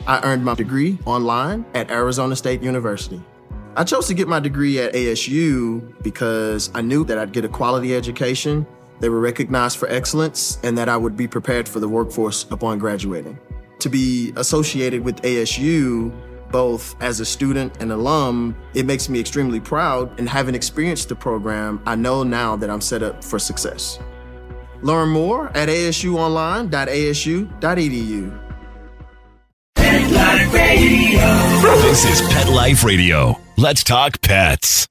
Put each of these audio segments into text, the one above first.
I earned my degree online at Arizona State University. I chose to get my degree at ASU because I knew that I'd get a quality education, they were recognized for excellence, and that I would be prepared for the workforce upon graduating. To be associated with ASU, both as a student and alum, it makes me extremely proud, and having experienced the program, I know now that I'm set up for success. Learn more at asuonline.asu.edu. Pet Life Radio. This is Pet Life Radio. Let's talk pets.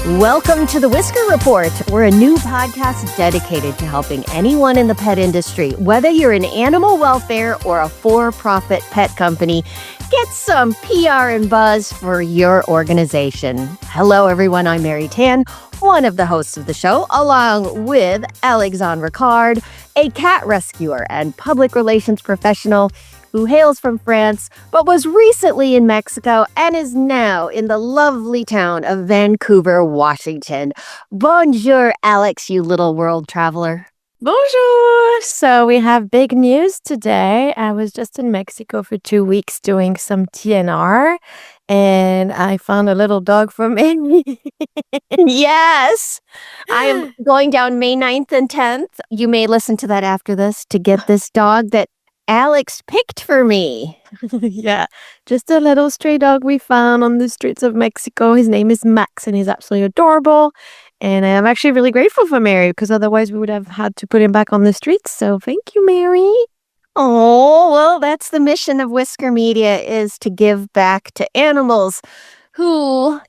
Welcome to the Whisker Report. We're a new podcast dedicated to helping anyone in the pet industry, whether you're in animal welfare or a for-profit pet company, get some PR and buzz for your organization. Hello, everyone. I'm Mary Tan, one of the hosts of the show, along with Alexane Ricard, a cat rescuer and public relations professional who hails from France, but was recently in Mexico and is now in the lovely town of Vancouver, Washington. Bonjour, Alex, you little world traveler. Bonjour! So we have big news today. I was just in Mexico for 2 weeks doing some TNR, and I found a little dog for me. Yes! I am going down May 9th and 10th. You may listen to that after this to get this dog that Alex picked for me. Yeah, just a little stray dog we found on the streets of Mexico. His name is Max, and he's absolutely adorable. And I'm actually really grateful for Mary, because otherwise we would have had to put him back on the streets. So thank you, Mary. Oh, well, that's the mission of Whisker Media, is to give back to animals who,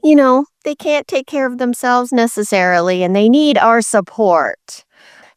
they can't take care of themselves necessarily, and they need our support.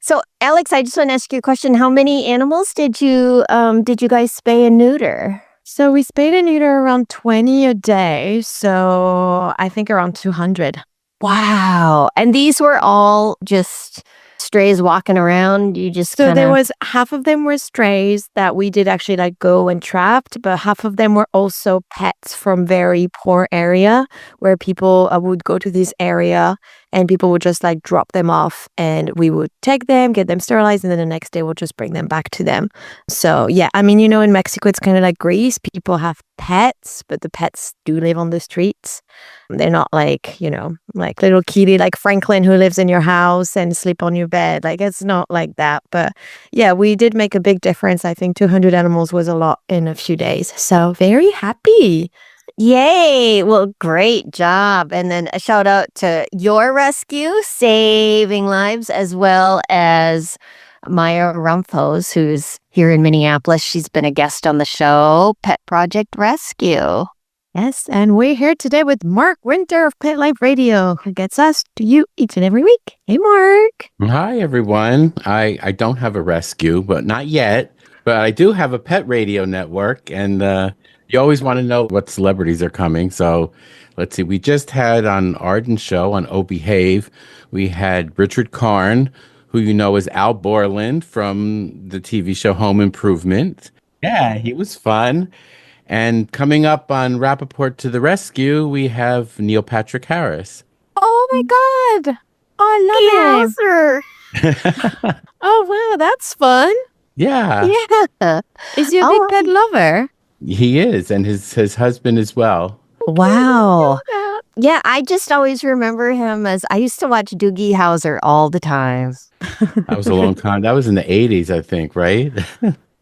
So, Alex, I just want to ask you a question. How many animals did you guys spay and neuter? So we spayed and neuter around 20 a day. So I think around 200. Wow. And these were all just strays walking around? There was half of them were strays that we did actually go and trapped, but half of them were also pets from very poor area where people would go to this area and people would just drop them off, and we would take them, get them sterilized, and then the next day we'll just bring them back to them. So yeah, in Mexico it's kind of like Greece. People have pets, but the pets do live on the streets. They're not like little kitty like Franklin who lives in your house and sleep on your bed. It's not like that. But yeah, we did make a big difference. I think 200 animals was a lot in a few days. So very happy. Yay! Well, great job. And then a shout out to your rescue, saving lives, as well as Maya Rumpos, who's here in Minneapolis. She's been a guest on the show, Pet Project Rescue. Yes, and we're here today with Mark Winter of Pet Life Radio, who gets us to you each and every week. Hey, Mark. Hi, everyone. I don't have a rescue, but not yet. But I do have a pet radio network, and you always want to know what celebrities are coming. So let's see. We just had on Arden's show on Oh Behave, we had Richard Karn, who you know is Al Borland from the TV show Home Improvement. Yeah, he was fun. And coming up on Rappaport to the Rescue, we have Neil Patrick Harris. Oh my God. Oh, I love him. Oh, wow. That's fun. Yeah. Yeah. Is he a big pet lover? He is, and his husband as well. Wow. Yeah, I just always remember him as I used to watch Doogie Howser all the time. That was a long time. That was in the 80s, I think, right?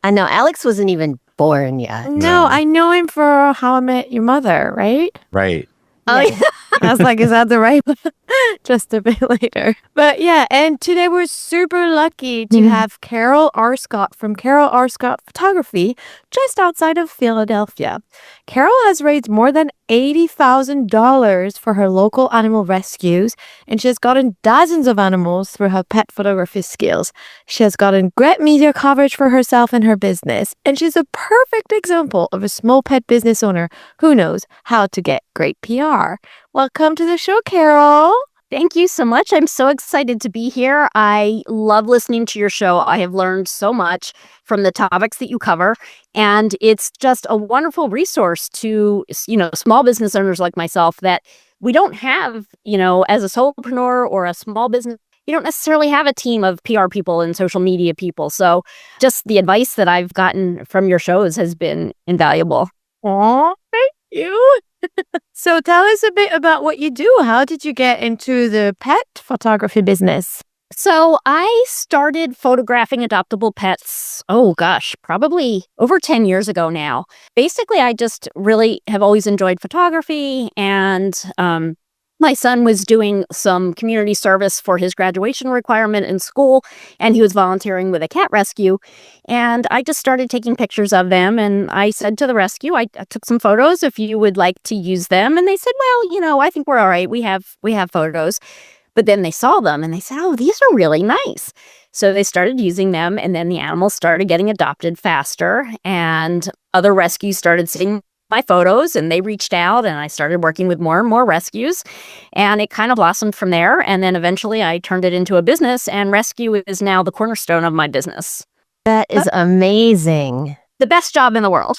I know. Alex wasn't even born yet. No, I know him for How I Met Your Mother, right? Right. Oh, yeah. I was like, is that the right one? Just a bit later. But yeah, and today we're super lucky to have Carol Arscott from Carol Arscott Photography just outside of Philadelphia. Carol has raised more than $80,000 for her local animal rescues, and she has gotten dozens of animals through her pet photography skills. She has gotten great media coverage for herself and her business, and she's a perfect example of a small pet business owner who knows how to get great PR. Welcome to the show, Carol. Thank you so much. I'm so excited to be here. I love listening to your show. I have learned so much from the topics that you cover, and it's just a wonderful resource to, small business owners like myself that we don't have, as a solopreneur or a small business, you don't necessarily have a team of PR people and social media people. So just the advice that I've gotten from your shows has been invaluable. Oh, thank you. So tell us a bit about what you do. How did you get into the pet photography business? So I started photographing adoptable pets, probably over 10 years ago now. Basically, I just really have always enjoyed photography, and my son was doing some community service for his graduation requirement in school, and he was volunteering with a cat rescue. And I just started taking pictures of them, and I said to the rescue, I took some photos if you would like to use them. And they said, well, I think we're all right. We have photos. But then they saw them and they said, oh, these are really nice. So they started using them, and then the animals started getting adopted faster, and other rescues started seeing my photos, and they reached out, and I started working with more and more rescues, and it kind of blossomed from there. And then eventually I turned it into a business, and rescue is now the cornerstone of my business. That is amazing. The best job in the world.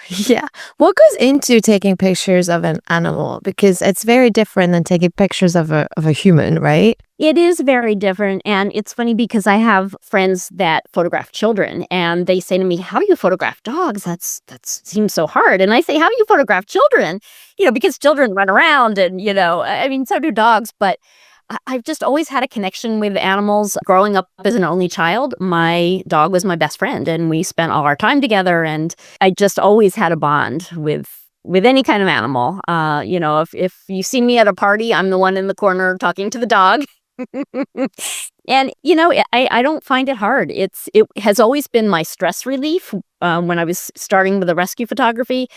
Yeah. What goes into taking pictures of an animal? Because it's very different than taking pictures of a human, right? It is very different. And it's funny because I have friends that photograph children, and they say to me, how do you photograph dogs? That seems so hard. And I say, how do you photograph children? Because children run around and, so do dogs. But I've just always had a connection with animals. Growing up as an only child, my dog was my best friend, and we spent all our time together. And I just always had a bond with any kind of animal. If you see me at a party, I'm the one in the corner talking to the dog. And, I don't find it hard. It has always been my stress relief. When I was starting with the rescue photography,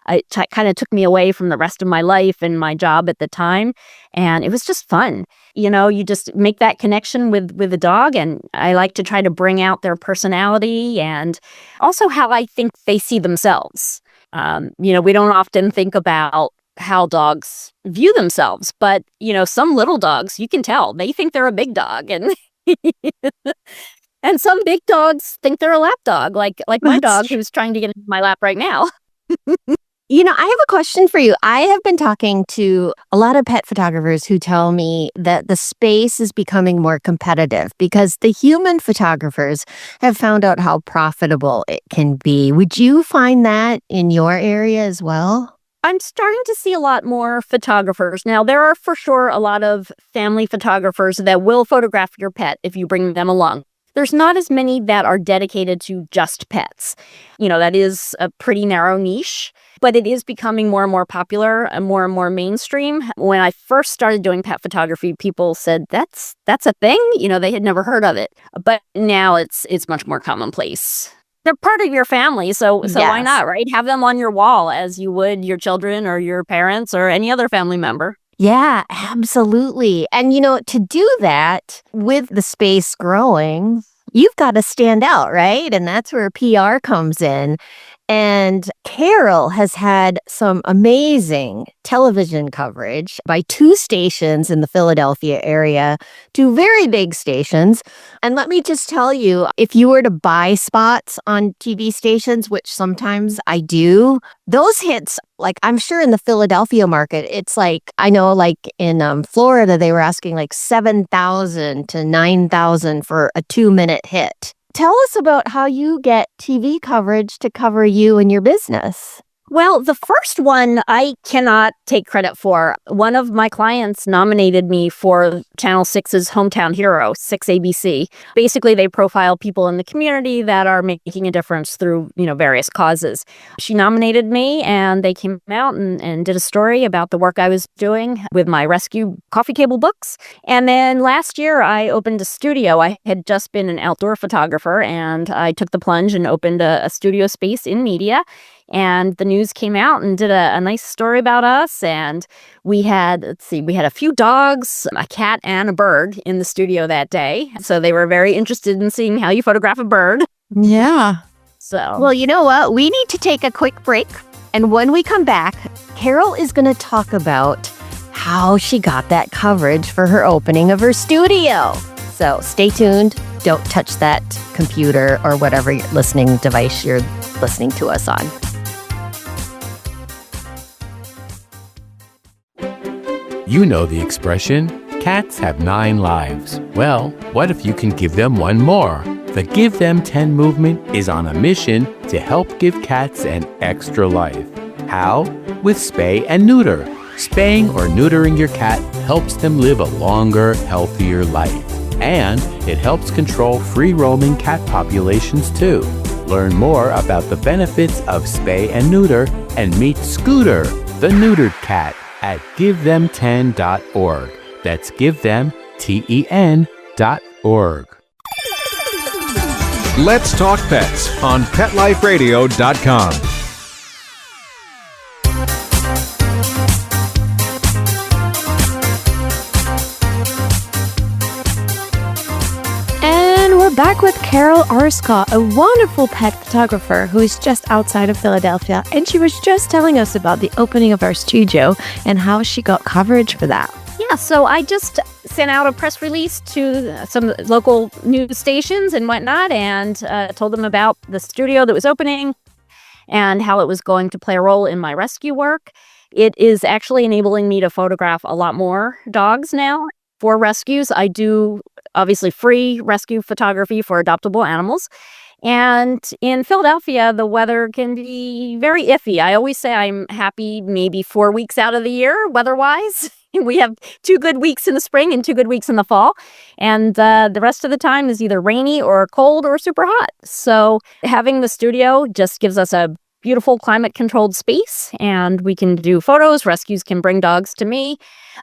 it kind of took me away from the rest of my life and my job at the time. And it was just fun. You just make that connection with the dog. And I like to try to bring out their personality and also how I think they see themselves. We don't often think about how dogs view themselves, but some little dogs, you can tell they think they're a big dog, and and some big dogs think they're a lap dog, like my dog who's trying to get into my lap right now. I have a question for you. I have been talking to a lot of pet photographers who tell me that the space is becoming more competitive because the human photographers have found out how profitable it can be. Would you find that in your area as well? I'm starting to see a lot more photographers. Now, there are for sure a lot of family photographers that will photograph your pet if you bring them along. There's not as many that are dedicated to just pets. That is a pretty narrow niche, but it is becoming more and more popular and more mainstream. When I first started doing pet photography, people said, that's a thing? They had never heard of it. But now it's much more commonplace. They're part of your family, so Yes. Why not, right? Have them on your wall as you would your children or your parents or any other family member. Yeah, absolutely. And, to do that with the space growing, you've got to stand out, right? And that's where PR comes in. And Carol has had some amazing television coverage by 2 stations in the Philadelphia area, 2 very big stations. And let me just tell you, if you were to buy spots on TV stations, which sometimes I do, those hits, like I'm sure in the Philadelphia market, it's like, I know like in Florida, they were asking like $7,000 to $9,000 for a 2-minute hit. Tell us about how you get TV coverage to cover you and your business. Well, the first one I cannot take credit for. One of my clients nominated me for Channel 6's Hometown Hero, 6 ABC. Basically, they profile people in the community that are making a difference through, various causes. She nominated me, and they came out and did a story about the work I was doing with my rescue coffee table books. And then last year, I opened a studio. I had just been an outdoor photographer, and I took the plunge and opened a studio space in media. And the news came out and did a nice story about us. And we had a few dogs, a cat, and a bird in the studio that day. So they were very interested in seeing how you photograph a bird. Yeah. So, Well, you know what? We need to take a quick break. And when we come back, Carol is going to talk about how she got that coverage for her opening of her studio. So stay tuned. Don't touch that computer or whatever listening device you're listening to us on. You know the expression, cats have 9 lives. Well, what if you can give them one more? The Give Them 10 movement is on a mission to help give cats an extra life. How? With spay and neuter. Spaying or neutering your cat helps them live a longer, healthier life. And it helps control free-roaming cat populations too. Learn more about the benefits of spay and neuter and meet Scooter, the neutered cat, at givethem10.org. That's givethem10.org. Let's Talk Pets on PetLifeRadio.com. And we're back with Carol Arscott, a wonderful pet photographer who is just outside of Philadelphia. And she was just telling us about the opening of our studio and how she got coverage for that. Yeah, so I just sent out a press release to some local news stations and whatnot and told them about the studio that was opening and how it was going to play a role in my rescue work. It is actually enabling me to photograph a lot more dogs now for rescues. I do obviously free rescue photography for adoptable animals. And in Philadelphia, the weather can be very iffy. I always say I'm happy maybe 4 weeks out of the year, weather-wise. We have 2 good weeks in the spring and 2 good weeks in the fall. And the rest of the time is either rainy or cold or super hot. So having the studio just gives us a beautiful climate-controlled space, and we can do photos. Rescues can bring dogs to me.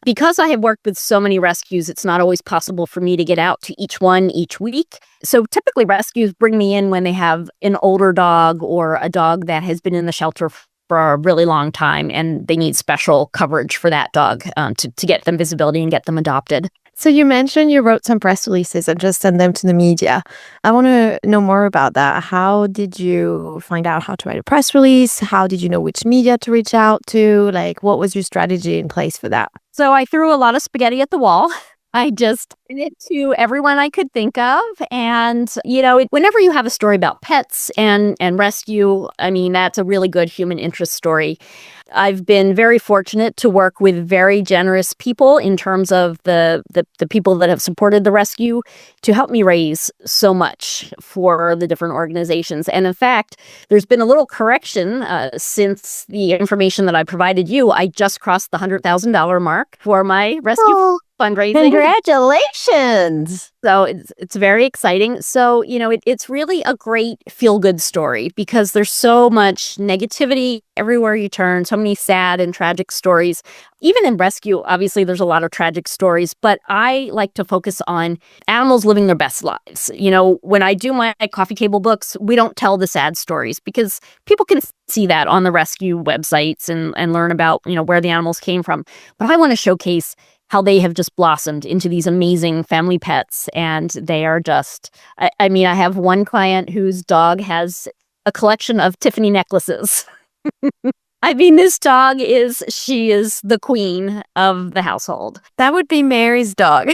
Because I have worked with so many rescues, it's not always possible for me to get out to each one each week. So typically rescues bring me in when they have an older dog or a dog that has been in the shelter for a really long time, and they need special coverage for that dog to get them visibility and get them adopted. So you mentioned you wrote some press releases and just sent them to the media. I want to know more about that. How did you find out how to write a press release? How did you know which media to reach out to? Like, what was your strategy in place for that? So I threw a lot of spaghetti at the wall. I just sent it to everyone I could think of. And, whenever you have a story about pets and rescue, I mean, that's a really good human interest story. I've been very fortunate to work with very generous people in terms of the people that have supported the rescue to help me raise so much for the different organizations. And in fact, there's been a little correction since the information that I provided you. I just crossed the $100,000 mark for my rescue fundraising. Congratulations. So it's very exciting. So, it's really a great feel-good story because there's so much negativity everywhere you turn, so many sad and tragic stories. Even in rescue, obviously, there's a lot of tragic stories, but I like to focus on animals living their best lives. When I do my coffee table books, we don't tell the sad stories because people can see that on the rescue websites and learn about, where the animals came from. But I want to showcase how they have just blossomed into these amazing family pets. And they are just, I have one client whose dog has a collection of Tiffany necklaces. This dog is the queen of the household. That would be Mary's dog.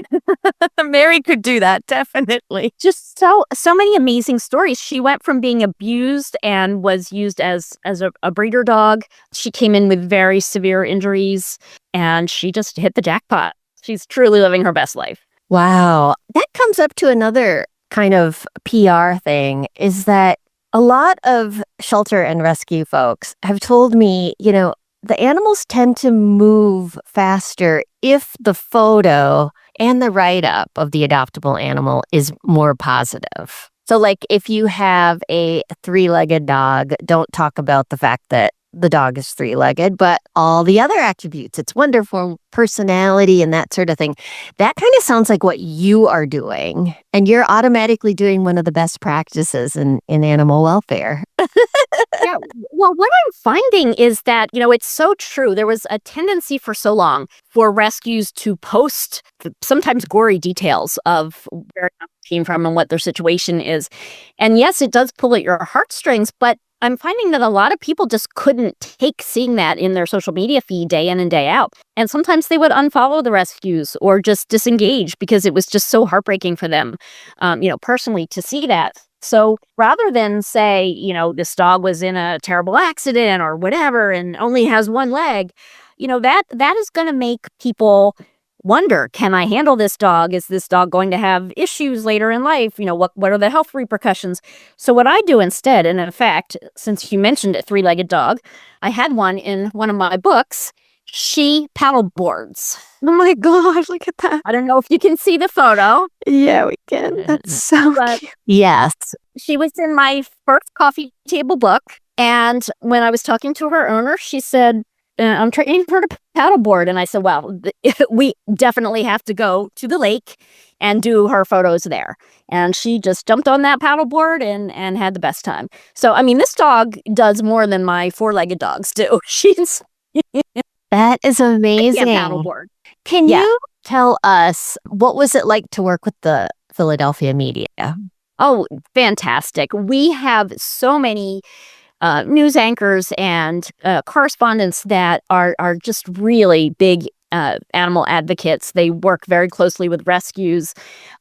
Mary could do that, definitely. Just so many amazing stories. She went from being abused and was used as a breeder dog. She came in with very severe injuries and she just hit the jackpot. She's truly living her best life. Wow. That comes up to another kind of PR thing, is that a lot of shelter and rescue folks have told me, the animals tend to move faster if the photo and the write-up of the adoptable animal is more positive. So like if you have a 3-legged dog, don't talk about the fact that the dog is 3-legged, but all the other attributes. It's wonderful personality and that sort of thing. That kind of sounds like what you are doing. And you're automatically doing one of the best practices in animal welfare. Yeah. Well, what I'm finding is that, it's so true. There was a tendency for so long for rescues to post sometimes gory details of where it came from and what their situation is. And yes, it does pull at your heartstrings, but I'm finding that a lot of people just couldn't take seeing that in their social media feed day in and day out. And sometimes they would unfollow the rescues or just disengage because it was just so heartbreaking for them, personally to see that. So rather than say, this dog was in a terrible accident or whatever and only has one leg, that is going to make people wonder, can I handle this dog? Is this dog going to have issues later in life? What are the health repercussions? So what I do instead, and in fact, since you mentioned it, three-legged dog, I had one in one of my books. She paddle boards. Oh my gosh, look at that. I don't know if you can see the photo. Yeah, we can. That's so cute. Yes. She was in my first coffee table book. And when I was talking to her owner, she said, I'm training her to paddleboard. And I said, well, we definitely have to go to the lake and do her photos there. And she just jumped on that paddleboard and had the best time. So, I mean, this dog does more than my four-legged dogs do. She's That is amazing. paddleboard. Can you tell us, what was it like to work with the Philadelphia media? Oh, fantastic. We have so many news anchors and correspondents that are just really big animal advocates. They work very closely with rescues.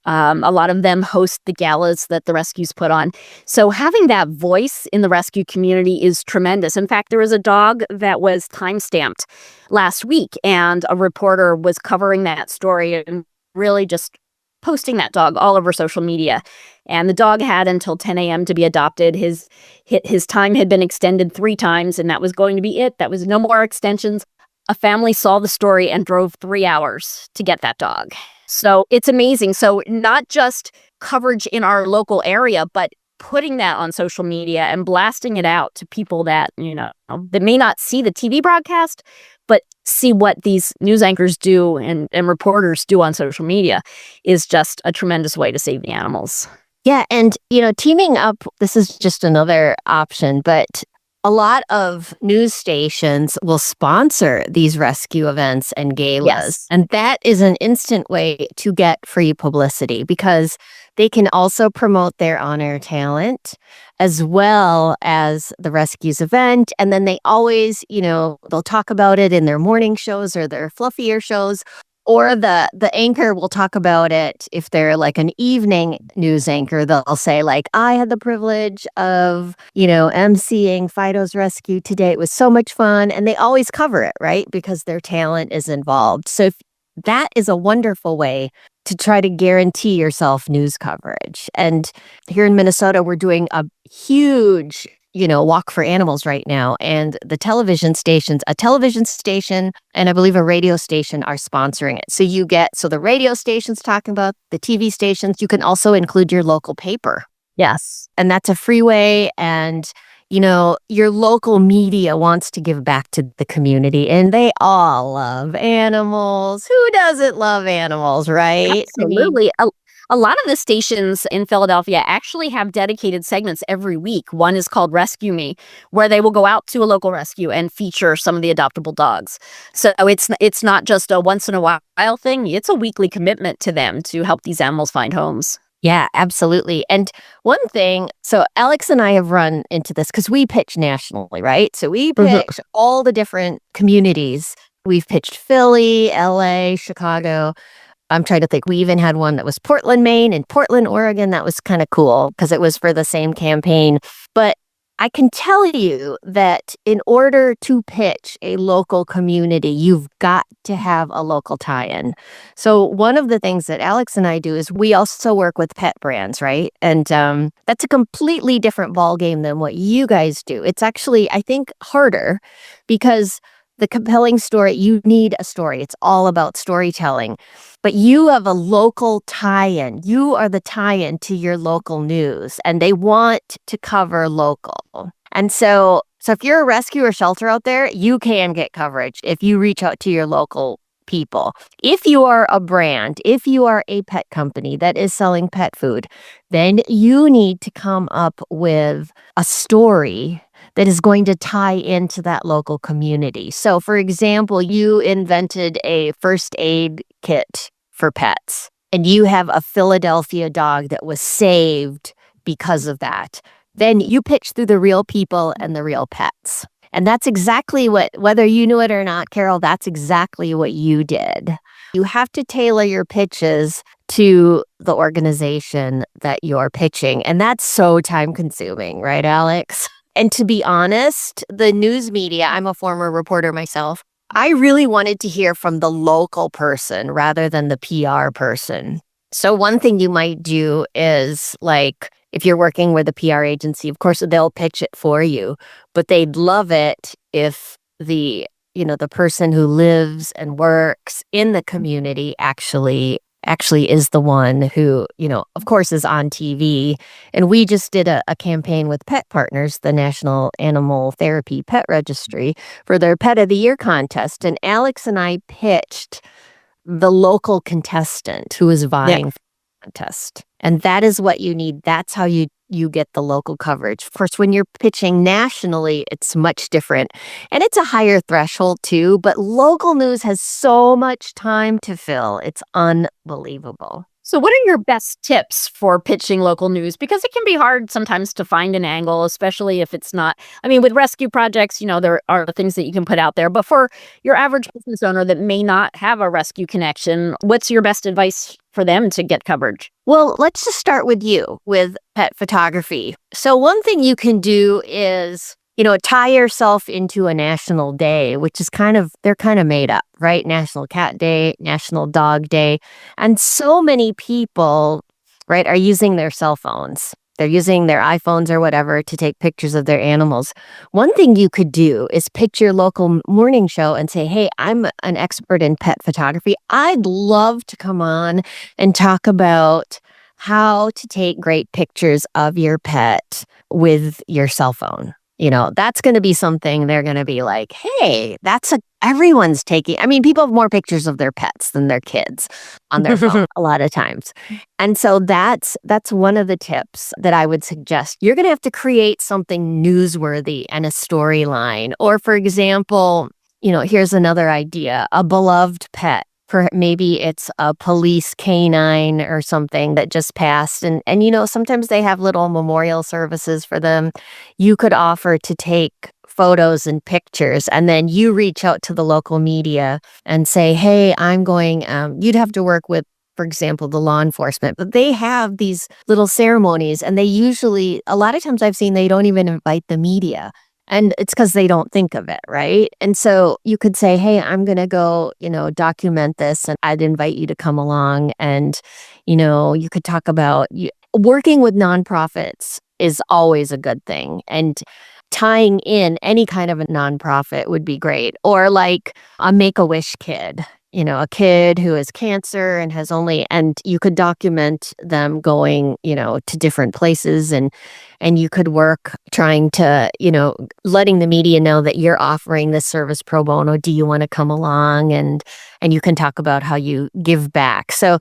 A lot of them host the galas that the rescues put on. So having that voice in the rescue community is tremendous. In fact, there was a dog that was time-stamped last week, and a reporter was covering that story and really just posting that dog all over social media. And the dog had until 10 a.m. to be adopted. His time had been extended 3 times, and that was going to be it. That was no more extensions. A family saw the story and drove 3 hours to get that dog. So it's amazing. So not just coverage in our local area, but putting that on social media and blasting it out to people that, that may not see the TV broadcast, but see what these news anchors do and reporters do on social media is just a tremendous way to save the animals. Yeah. And, teaming up, this is just another option, but a lot of news stations will sponsor these rescue events and galas. Yes. And that is an instant way to get free publicity because they can also promote their on-air talent as well as the rescues event. And then they always, they'll talk about it in their morning shows or their fluffier shows. Or the anchor will talk about it if they're like an evening news anchor. They'll say like, I had the privilege of, emceeing Fido's rescue today. It was so much fun. And they always cover it, right? Because their talent is involved. So that is a wonderful way to try to guarantee yourself news coverage. And here in Minnesota, we're doing a huge Walk for Animals right now. And a television station and I believe a radio station are sponsoring it. So the radio station's talking about the TV stations. You can also include your local paper. Yes. And that's a free way. And, your local media wants to give back to the community and they all love animals. Who doesn't love animals, right? Absolutely. A lot of the stations in Philadelphia actually have dedicated segments every week. One is called Rescue Me, where they will go out to a local rescue and feature some of the adoptable dogs. So it's not just a once in a while thing. It's a weekly commitment to them to help these animals find homes. Yeah, absolutely. And one thing, so Alex and I have run into this because we pitch nationally, right? So we pitch all the different communities. We've pitched Philly, LA, Chicago. I'm trying to think. We even had one that was Portland, Maine and Portland, Oregon. That was kind of cool because it was for the same campaign. But I can tell you that in order to pitch a local community, you've got to have a local tie-in. So one of the things that Alex and I do is we also work with pet brands, right? And that's a completely different ballgame than what you guys do. It's actually, I think, harder because the compelling story, you need a story. It's all about storytelling. But you have a local tie-in. You are the tie-in to your local news, and they want to cover local. And so if you're a rescue or shelter out there, you can get coverage if you reach out to your local people. If you are a brand, if you are a pet company that is selling pet food, then you need to come up with a story that is going to tie into that local community. So, for example, you invented a first aid kit for pets, and you have a Philadelphia dog that was saved because of that. Then you pitch through the real people and the real pets. And that's exactly whether you knew it or not, Carol, that's exactly what you did. You have to tailor your pitches to the organization that you're pitching. And that's so time consuming, right, Alex? And to be honest, the news media, I'm a former reporter myself, I really wanted to hear from the local person rather than the PR person. So one thing you might do is like, if you're working with a PR agency, of course, they'll pitch it for you, but they'd love it if the person who lives and works in the community actually is the one who, of course, is on TV. And we just did a campaign with petpreneurs, the National Animal Therapy Pet Registry, for their Pet of the Year contest. And Alex and I pitched the local contestant who is vying for the contest. And that is what you need. That's how you get the local coverage. Of course, when you're pitching nationally, it's much different. And it's a higher threshold too, but local news has so much time to fill. It's unbelievable. So what are your best tips for pitching local news? Because it can be hard sometimes to find an angle, especially if it's not, with rescue projects, there are things that you can put out there. But for your average business owner that may not have a rescue connection, what's your best advice for them to get coverage? Well, let's just start with you with pet photography. So one thing you can do is, tie yourself into a national day, which is they're kind of made up, right? National Cat Day, National Dog Day. And so many people, right, are using their cell phones. They're using their iPhones or whatever to take pictures of their animals. One thing you could do is pick your local morning show and say, hey, I'm an expert in pet photography. I'd love to come on and talk about how to take great pictures of your pet with your cell phone. That's going to be something they're going to be like, hey, everyone's taking. People have more pictures of their pets than their kids on their phone a lot of times. And so that's one of the tips that I would suggest. You're going to have to create something newsworthy and a storyline. Or for example, here's another idea, a beloved pet. Maybe it's a police canine or something that just passed. And sometimes they have little memorial services for them. You could offer to take photos and pictures, and then you reach out to the local media and say, hey, I'm going, you'd have to work with, for example, the law enforcement, but they have these little ceremonies, and they usually, a lot of times I've seen they don't even invite the media. And it's because they don't think of it, right? And so you could say, hey, I'm going to go, document this, and I'd invite you to come along. And, you could talk about working with nonprofits is always a good thing. And tying in any kind of a nonprofit would be great. Or like a Make-A-Wish kid. A kid who has cancer and you could document them going, to different places and you could work trying to, letting the media know that you're offering this service pro bono. Do you want to come along? And you can talk about how you give back. So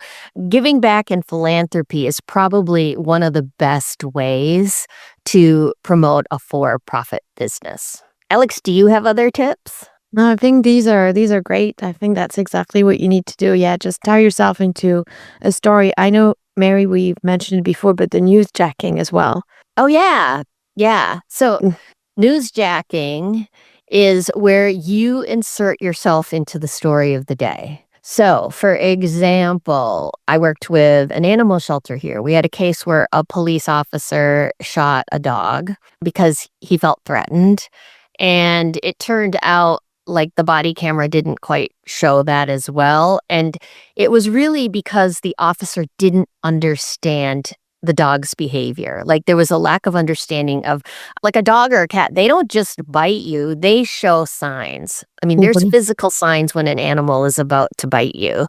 giving back and philanthropy is probably one of the best ways to promote a for-profit business. Alex, do you have other tips? No, I think these are great. I think that's exactly what you need to do. Yeah, just tie yourself into a story. I know, Mary, we've mentioned it before, but the newsjacking as well. Oh, yeah. Yeah. So newsjacking is where you insert yourself into the story of the day. So, for example, I worked with an animal shelter here. We had a case where a police officer shot a dog because he felt threatened. And it turned out like the body camera didn't quite show that as well. And it was really because the officer didn't understand the dog's behavior. Like there was a lack of understanding of like a dog or a cat. They don't just bite you. They show signs. There's physical signs when an animal is about to bite you.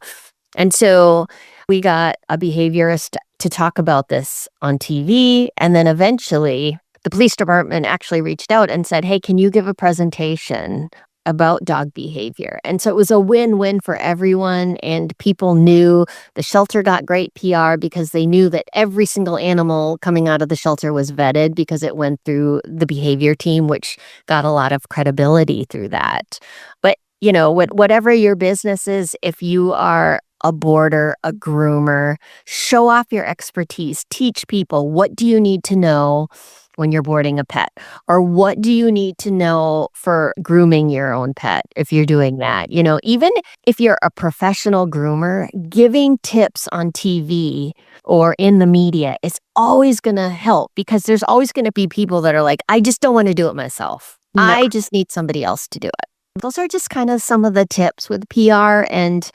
And so we got a behaviorist to talk about this on TV. And then eventually the police department actually reached out and said, hey, can you give a presentation about dog behavior? And so it was a win-win for everyone. And people knew the shelter got great PR because they knew that every single animal coming out of the shelter was vetted because it went through the behavior team, which got a lot of credibility through that. But, whatever your business is, if you are a boarder, a groomer, show off your expertise, teach people what do you need to know when you're boarding a pet, or what do you need to know for grooming your own pet if you're doing that. Even if you're a professional groomer, giving tips on TV or in the media is always going to help because there's always going to be people that are like, I just don't want to do it myself. No. I just need somebody else to do it. Those are just kind of some of the tips with PR. And,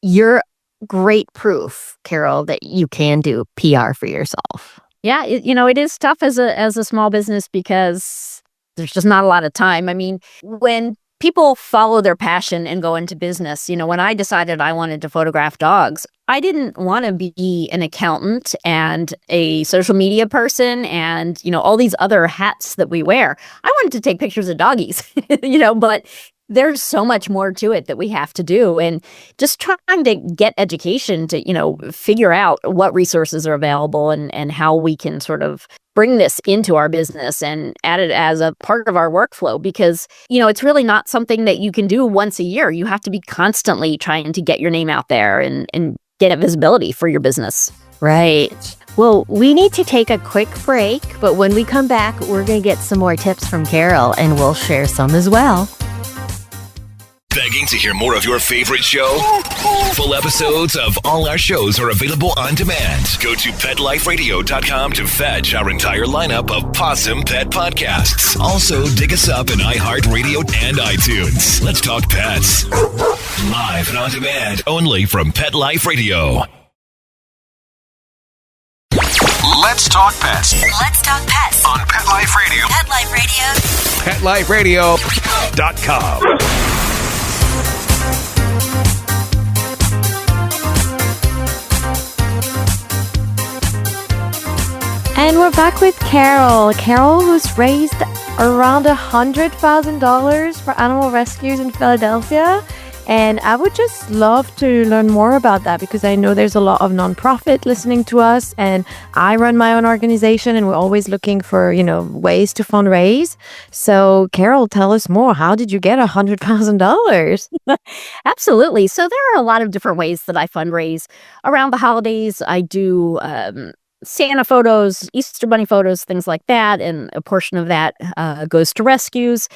you're great proof, Carol, that you can do PR for yourself. Yeah, it is tough as a small business because there's just not a lot of time. I mean, when people follow their passion and go into business, when I decided I wanted to photograph dogs, I didn't want to be an accountant and a social media person and, all these other hats that we wear. I wanted to take pictures of doggies, but there's so much more to it that we have to do. And just trying to get education to, figure out what resources are available and how we can sort of bring this into our business and add it as a part of our workflow, because, it's really not something that you can do once a year. You have to be constantly trying to get your name out there and get a visibility for your business. Right. Well, we need to take a quick break, but when we come back, we're going to get some more tips from Carol and we'll share some as well. Begging to hear more of your favorite show? Full episodes of all our shows are available on demand. Go to PetLifeRadio.com to fetch our entire lineup of Possum Pet podcasts. Also, dig us up in iHeartRadio and iTunes. Let's talk pets. Live and on demand, only from Pet Life Radio. Let's talk pets Let's talk pets on Pet Life Radio. Pet Life Radio. PetLifeRadio.com. And we're back with Carol. Carol who's raised around $100,000 for animal rescues in Philadelphia. And I would just love to learn more about that because I know there's a lot of nonprofit listening to us. And I run my own organization and we're always looking for, ways to fundraise. So Carol, tell us more. How did you get $100,000? Absolutely. So there are a lot of different ways that I fundraise. Around the holidays, I do Santa photos, Easter Bunny photos, things like that. And a portion of that goes to rescues.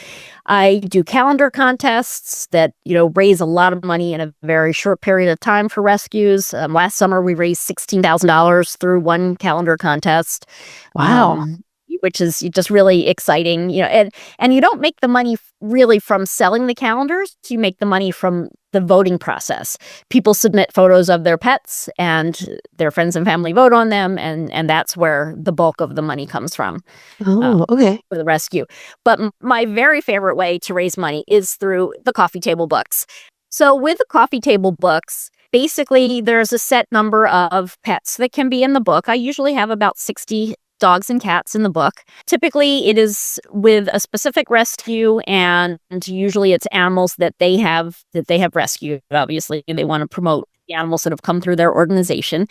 I do calendar contests that, raise a lot of money in a very short period of time for rescues. Last summer, we raised $16,000 through one calendar contest. Wow. Which is just really exciting, and you don't make the money really from selling the calendars. You make the money from the voting process. People submit photos of their pets and their friends and family vote on them. And that's where the bulk of the money comes from. Oh, okay. For the rescue. But my very favorite way to raise money is through the coffee table books. So with the coffee table books, basically there's a set number of pets that can be in the book. I usually have about 60 dogs and cats in the book. Typically, it is with a specific rescue, and usually it's animals that they have rescued. Obviously, they want to promote the animals that have come through their organization.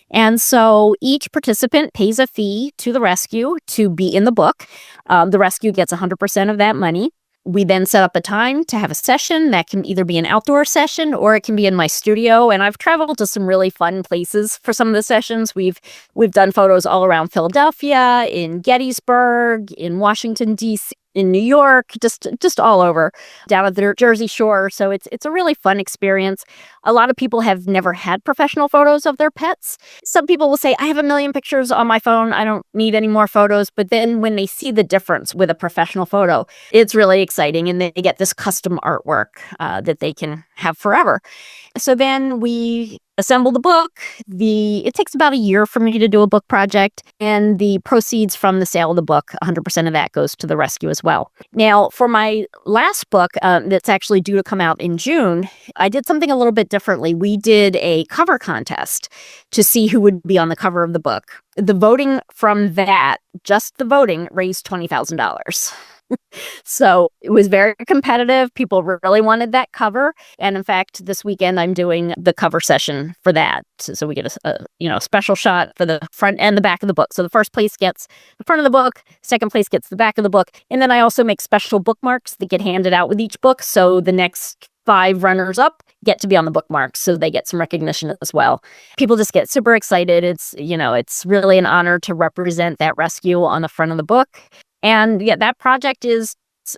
And so each participant pays a fee to the rescue to be in the book. The rescue gets 100% of that money. We then set up a time to have a session that can either be an outdoor session or it can be in my studio. And I've traveled to some really fun places for some of the sessions. We've done photos all around Philadelphia, in Gettysburg, in Washington, D.C., in New York, just all over, down at the Jersey Shore. So it's a really fun experience. A lot of people have never had professional photos of their pets. Some people will say, I have a million pictures on my phone. I don't need any more photos. But then when they see the difference with a professional photo, it's really exciting. And they get this custom artwork that they can have forever. So then we assemble the book. It takes about a year for me to do a book project, and the proceeds from the sale of the book, 100% of that goes to the rescue as well. Now, for my last book that's actually due to come out in June, I did something a little bit differently. We did a cover contest to see who would be on the cover of the book. The voting from that, just the voting, raised $20,000. So it was very competitive. People really wanted that cover. And in fact, this weekend, I'm doing the cover session for that. So we get a special shot for the front and the back of the book. So the first place gets the front of the book, second place gets the back of the book. And then I also make special bookmarks that get handed out with each book. So the next 5 runners up get to be on the bookmarks, so they get some recognition as well. People just get super excited. It's really an honor to represent that rescue on the front of the book. And yeah, that project is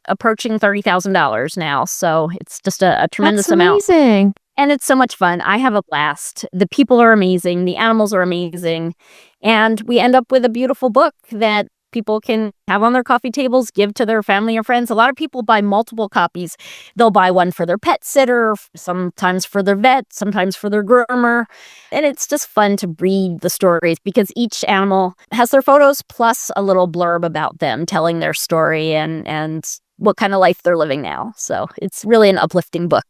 approaching $30,000 now. So it's just a tremendous amount. That's amazing. And it's so much fun. I have a blast. The people are amazing. The animals are amazing. And we end up with a beautiful book that people can have on their coffee tables, give to their family or friends. A lot of people buy multiple copies. They'll buy one for their pet sitter, sometimes for their vet, sometimes for their groomer. And it's just fun to read the stories because each animal has their photos plus a little blurb about them, telling their story and what kind of life they're living now. So it's really an uplifting book.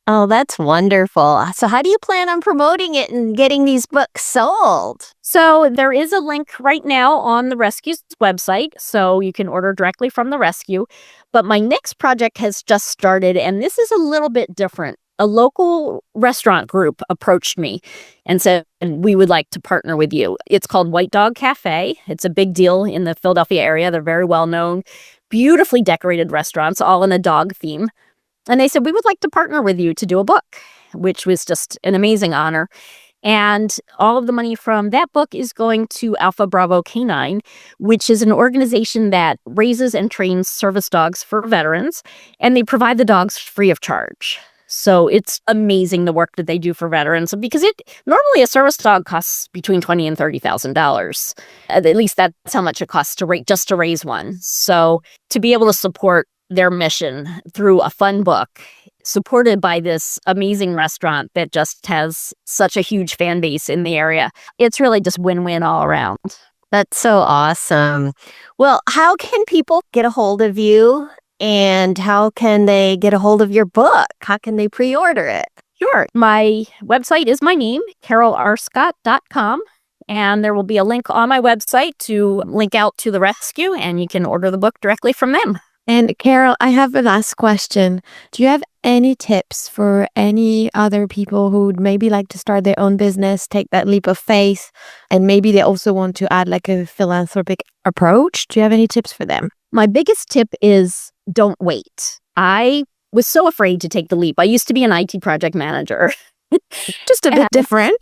Oh, that's wonderful. So how do you plan on promoting it and getting these books sold? So there is a link right now on the Rescue's website, so you can order directly from the Rescue. But my next project has just started, and this is a little bit different. A local restaurant group approached me and said, we would like to partner with you. It's called White Dog Cafe. It's a big deal in the Philadelphia area. They're very well known, beautifully decorated restaurants, all in a dog theme. And they said, we would like to partner with you to do a book, which was just an amazing honor. And all of the money from that book is going to Alpha Bravo Canine, which is an organization that raises and trains service dogs for veterans, and they provide the dogs free of charge. So it's amazing the work that they do for veterans because normally a service dog costs between $20,000 and $30,000. At least that's how much it costs to raise one. So to be able to support their mission through a fun book supported by this amazing restaurant that just has such a huge fan base in the area, it's really just win-win all around. That's so awesome. Well, how can people get a hold of you and how can they get a hold of your book? How can they pre-order it? Sure. My website is my name, carolarscott.com. And there will be a link on my website to link out to the Rescue, and you can order the book directly from them. And Carol, I have a last question. Do you have any tips for any other people who would maybe like to start their own business, take that leap of faith, and maybe they also want to add like a philanthropic approach? Do you have any tips for them? My biggest tip is don't wait. I was so afraid to take the leap. I used to be an IT project manager. Just a bit different.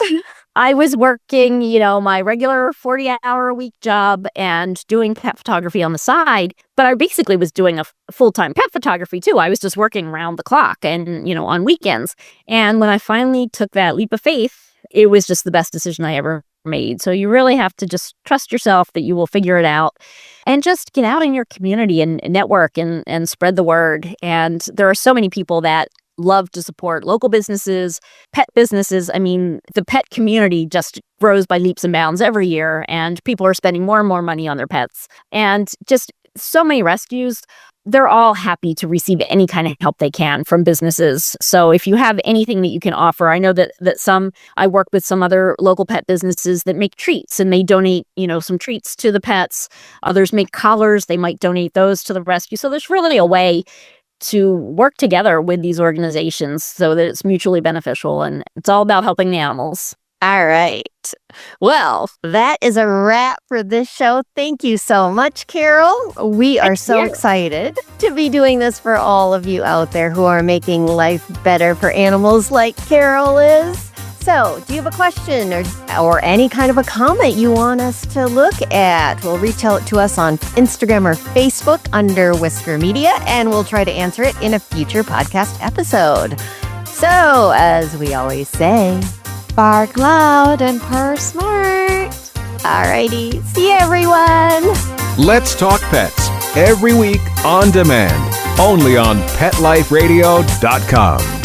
I was working, my regular 40-hour-a-week job and doing pet photography on the side, but I basically was doing a full-time pet photography too. I was just working around the clock and, on weekends. And when I finally took that leap of faith, it was just the best decision I ever made. So you really have to just trust yourself that you will figure it out and just get out in your community and network and spread the word. And there are so many people that love to support local businesses, pet businesses. I mean, the pet community just grows by leaps and bounds every year, and people are spending more and more money on their pets. And just so many rescues, they're all happy to receive any kind of help they can from businesses. So if you have anything that you can offer, I know that I work with some other local pet businesses that make treats, and they donate, some treats to the pets. Others make collars. They might donate those to the rescue. So there's really a way to work together with these organizations so that it's mutually beneficial, and it's all about helping the animals. All right. Well, that is a wrap for this show. Thank you so much, Carol. We are so excited to be doing this for all of you out there who are making life better for animals like Carol is. So, do you have a question or any kind of a comment you want us to look at? Well, reach out to us on Instagram or Facebook under Whisker Media, and we'll try to answer it in a future podcast episode. So, as we always say, bark loud and purr smart. Alrighty, see you everyone. Let's Talk Pets every week on demand, only on PetLifeRadio.com.